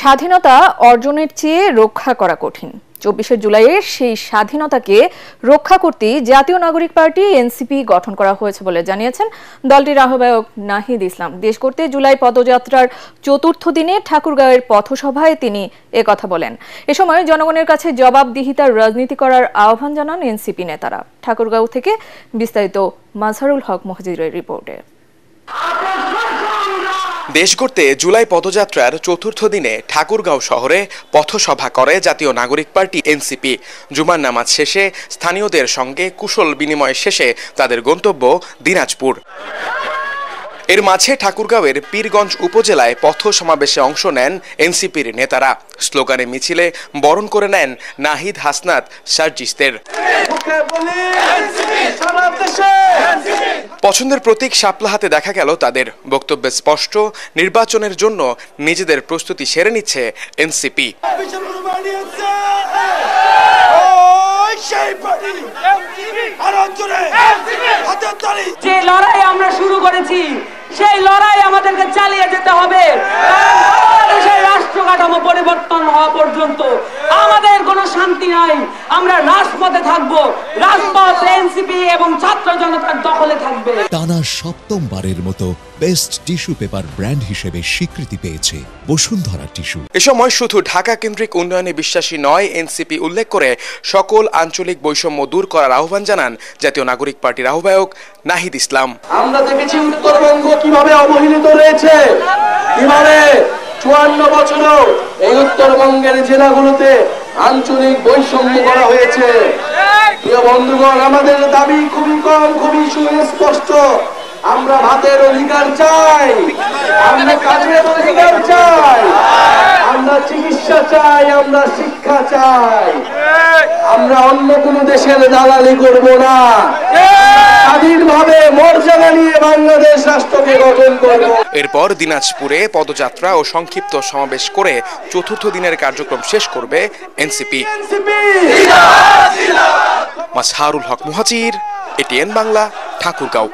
স্বাধীনতা অর্জনের চেয়ে রক্ষা করা কঠিন। ২৪শে জুলাইয়ের সেই স্বাধীনতাকে রক্ষা করতে জাতীয় নাগরিক পার্টি এনসিপি গঠন করা হয়েছে বলে জানিয়েছেন দলটির আহ্বায়ক নাহিদ ইসলাম। দেশ করতে জুলাই পদযাত্রার চতুর্থ দিনে ঠাকুরগাঁওয়ের পথসভায় তিনি একথা বলেন। এ সময় জনগণের কাছে জবাবদিহিতার রাজনীতি করার আহ্বান জানান এনসিপি নেতারা। ঠাকুরগাঁও থেকে বিস্তারিত মাজহারুল হক মুহাজিরের রিপোর্টে। দেশ করতে জুলাই পদযাত্রার চতুর্থ দিনে ঠাকুরগাঁও শহরে পথসভা করে জাতীয় নাগরিক পার্টি এনসিপি। জুমার নামাজ শেষে স্থানীয়দের সঙ্গে কুশল বিনিময় শেষে তাদের গন্তব্য দিনাজপুর। এর মাঝে ঠাকুরগাঁওয়ের পীরগঞ্জ উপজেলায় পথ সমাবেশে অংশ নেন এনসিপির নেতারা। স্লোগানে মিছিলে বরণ করে নেন নাহিদ হাসনাত সার্জিসদের। পছন্দের প্রতীক শাপলা হাতে দেখা গেল তাদের। বক্তব্যে স্পষ্ট, নির্বাচনের জন্য নিজেদের প্রস্তুতি সেরে নিচ্ছে এনসিপি। যে লড়াই আমরা শুরু করেছি সেই লড়াই আমাদেরকে চালিয়ে যেতে হবে। বাংলাদেশের রাষ্ট্র কাঠামো পরিবর্তন হওয়া পর্যন্ত আমাদের কোনো শান্তি নাই। আমরা রাজপথে থাকবো, রাজপথ এনসিপি এবং ছাত্র জনতার দখলে থাকবে। টানা সপ্তমবারের মতো বেস্ট টিস্যু পেপার ব্র্যান্ড হিসেবে স্বীকৃতি পেয়েছে বসুন্ধরা টিস্যু। এ সময় শুধু ঢাকা কেন্দ্রিক উন্নয়নে বিশ্বাসী নয় এনসিপি উল্লেখ করে সকল আঞ্চলিক বৈষম্য দূর করার আহ্বান জানান জাতীয় নাগরিক পার্টির আহ্বায়ক নাহিদ ইসলাম। আমরা দেখেছি উত্তরবঙ্গ কিভাবে অবহেলিত রয়েছে, কিভাবে ৫৪ বছরও এই উত্তরবঙ্গের জেলাগুলোতে আঞ্চলিক বৈষম্য করা হয়েছে। প্রিয় বন্ধুগণ, আমাদের দাবি খুবই কম, খুবই সুস্পষ্ট। আমরা ভাতের অধিকার চাই, আমরা কাজের অধিকার চাই, আমরা চিকিৎসা চাই, আমরা শিক্ষা চাই। আমরা অন্য কোন দেশের দালালি করব না। স্বাধীনভাবে মর্যাদা নিয়ে বাংলাদেশ রাষ্ট্রকে গঠন করব। এরপর দিনাজপুরে পদযাত্রা ও সংক্ষিপ্ত সমাবেশ করে চতুর্থ দিনের কার্যক্রম শেষ করবে এনসিপি। মাজহারুল হক মুহাজির, এটিএন বাংলা, ঠাকুরগাঁও।